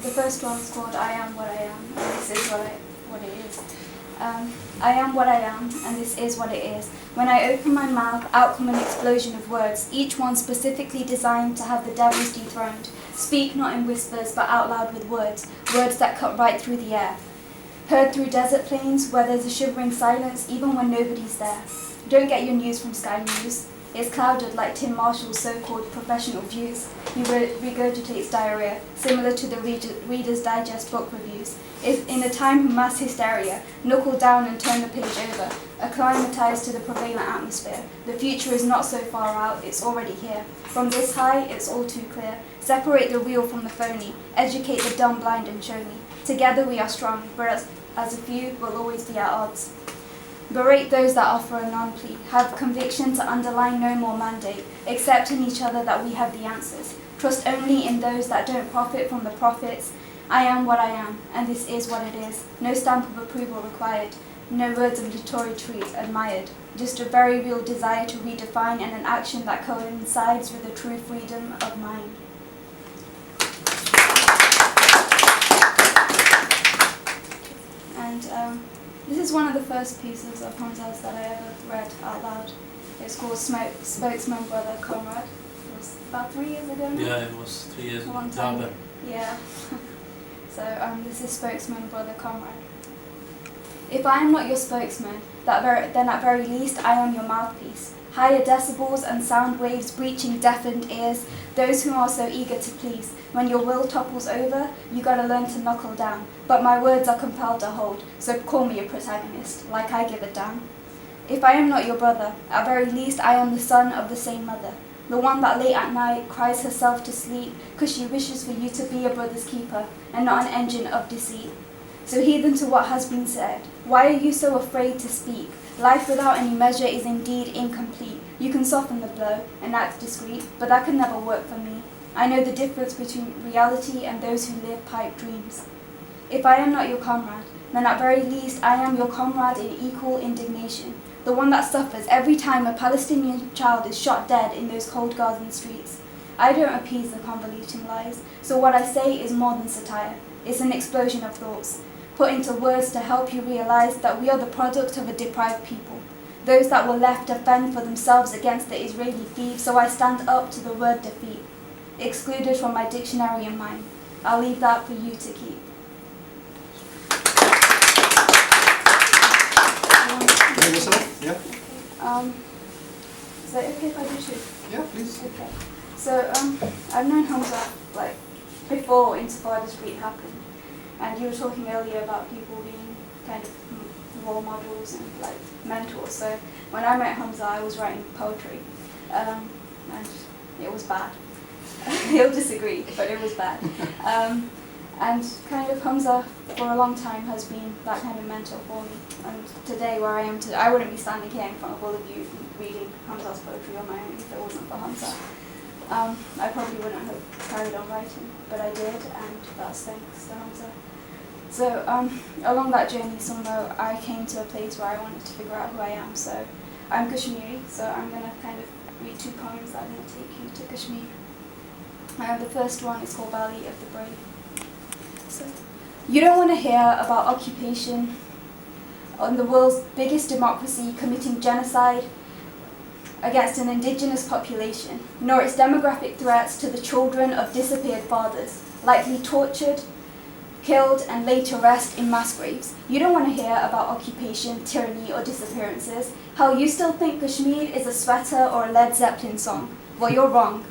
The first one is called I Am What I Am, and this is what it is. I am what I am, and this is what it is. When I open my mouth, out come an explosion of words, each one specifically designed to have the devils dethroned. Speak not in whispers, but out loud with words, words that cut right through the air. Heard through desert plains, where there's a shivering silence, even when nobody's there. Don't get your news from Sky News. It's clouded like Tim Marshall's so-called professional views. He regurgitates diarrhea, similar to the Reader's Digest book reviews. In a time of mass hysteria, knuckle down and turn the page over, acclimatise to the prevalent atmosphere. The future is not so far out, it's already here. From this high, it's all too clear. Separate the real from the phony, educate the dumb, blind and show me. Together we are strong, but as a few, we'll always be at odds. Berate those that offer a non-plea, have conviction to underline no more mandate, accept in each other that we have the answers, trust only in those that don't profit from the profits. I am what I am, and this is what it is. No stamp of approval required, no words of literary treat admired, just a very real desire to redefine and an action that coincides with a true freedom of mind. And this is one of the first pieces of Hamza's that I ever read out loud. It's called Spokesman Brother Comrade. It was about 3 years ago now. Yeah, it was 3 years ago. Yeah. So this is Spokesman Brother Comrade. If I am not your spokesman, then at very least I am your mouthpiece. Higher decibels and sound waves breaching deafened ears, those who are so eager to please. When your will topples over, you gotta learn to knuckle down. But my words are compelled to hold, so call me a protagonist, like I give a damn. If I am not your brother, at very least I am the son of the same mother. The one that late at night cries herself to sleep, 'cause she wishes for you to be a brother's keeper, and not an engine of deceit. So heathen to what has been said, why are you so afraid to speak? Life without any measure is indeed incomplete. You can soften the blow and act discreet, but that can never work for me. I know the difference between reality and those who live pipe dreams. If I am not your comrade, then at very least I am your comrade in equal indignation, the one that suffers every time a Palestinian child is shot dead in those cold Gazan streets. I don't appease the convoluting lies, so what I say is more than satire. It's an explosion of thoughts, put into words to help you realize that we are the product of a deprived people, those that were left to fend for themselves against the Israeli thieves, so I stand up to the word defeat, excluded from my dictionary and mine. I'll leave that for you to keep. Yeah. Is that okay if I do shoot? Yeah, please. Okay. So I've known Hamza like before Intifada Street happened, and you were talking earlier about people being kind of role models and like mentors. So when I met Hamza, I was writing poetry, and it was bad. He'll disagree, but it was bad. And kind of Hamza for a long time has been that kind of mentor for me. And today, where I am today, I wouldn't be standing here in front of all of you reading Hamza's poetry on my own if it wasn't for Hamza. I probably wouldn't have carried on writing, but I did, and that's thanks to Hamza. So along that journey somewhere, I came to a place where I wanted to figure out who I am. So I'm Kashmiri, so I'm going to kind of read 2 poems that are going to take you to Kashmir. The first one is called Valley of the Brave. So, you don't want to hear about occupation on the world's biggest democracy committing genocide against an indigenous population, nor its demographic threats to the children of disappeared fathers, likely tortured, killed, and laid to rest in mass graves. You don't want to hear about occupation, tyranny, or disappearances. Hell, you still think Kashmir is a sweater or a Led Zeppelin song. Well, you're wrong.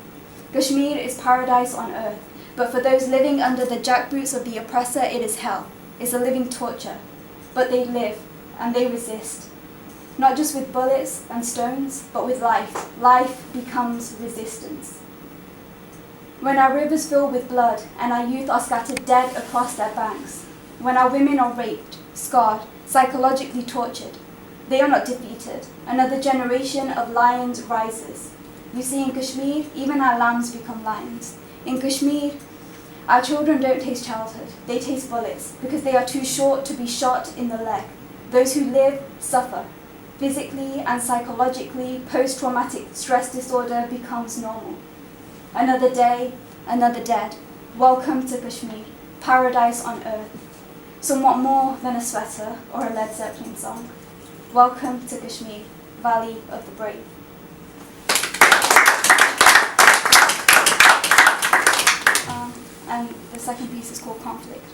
Kashmir is paradise on earth, but for those living under the jackboots of the oppressor, it is hell. It's a living torture. But they live, and they resist. Not just with bullets and stones, but with life. Life becomes resistance. When our rivers fill with blood, and our youth are scattered dead across their banks, when our women are raped, scarred, psychologically tortured, they are not defeated. Another generation of lions rises. You see, in Kashmir, even our lambs become lions. In Kashmir, our children don't taste childhood, they taste bullets, because they are too short to be shot in the leg. Those who live suffer. Physically and psychologically, post-traumatic stress disorder becomes normal. Another day, another dead. Welcome to Kashmir, paradise on earth, somewhat more than a sweater or a Led Zeppelin song. Welcome to Kashmir, Valley of the Brave. And the second piece is called Conflict.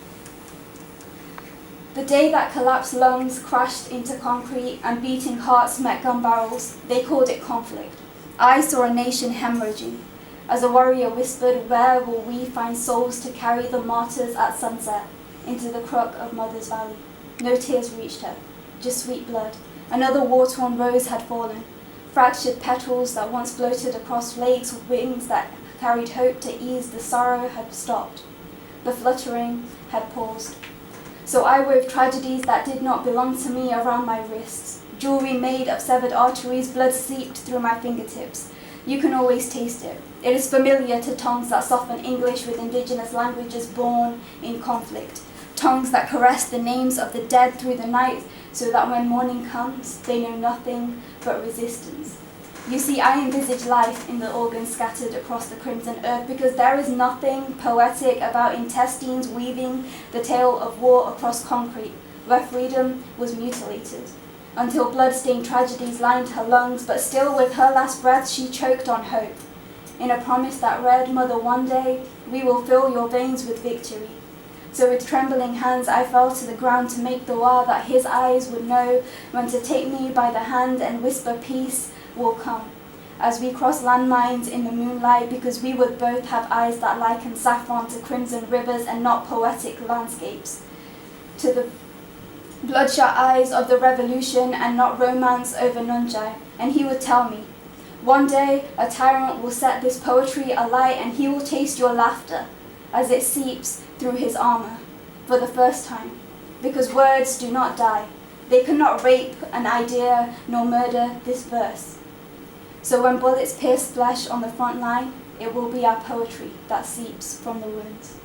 The day that collapsed lungs crashed into concrete and beating hearts met gun barrels, they called it conflict. I saw a nation hemorrhaging. As a warrior whispered, where will we find souls to carry the martyrs at sunset into the crook of Mother's Valley? No tears reached her, just sweet blood. Another war-torn rose had fallen. Fractured petals that once floated across lakes with wings that carried hope to ease the sorrow had stopped. The fluttering had paused. So I wove tragedies that did not belong to me around my wrists. Jewelry made of severed arteries, blood seeped through my fingertips. You can always taste it. It is familiar to tongues that soften English with indigenous languages born in conflict. Tongues that caress the names of the dead through the night so that when morning comes, they know nothing but resistance. You see, I envisage life in the organs scattered across the crimson earth because there is nothing poetic about intestines weaving the tale of war across concrete, where freedom was mutilated. Until blood-stained tragedies lined her lungs, but still with her last breath she choked on hope. In a promise that read, Mother, one day we will fill your veins with victory. So with trembling hands I fell to the ground to make dua that his eyes would know when to take me by the hand and whisper peace will come. As we cross landmines in the moonlight, because we would both have eyes that liken saffron to crimson rivers and not poetic landscapes. To the bloodshot eyes of the revolution and not romance over Nunjai. And he would tell me, one day a tyrant will set this poetry alight and he will taste your laughter as it seeps through his armor for the first time. Because words do not die. They cannot rape an idea nor murder this verse. So when bullets pierce flesh on the front line, it will be our poetry that seeps from the wounds.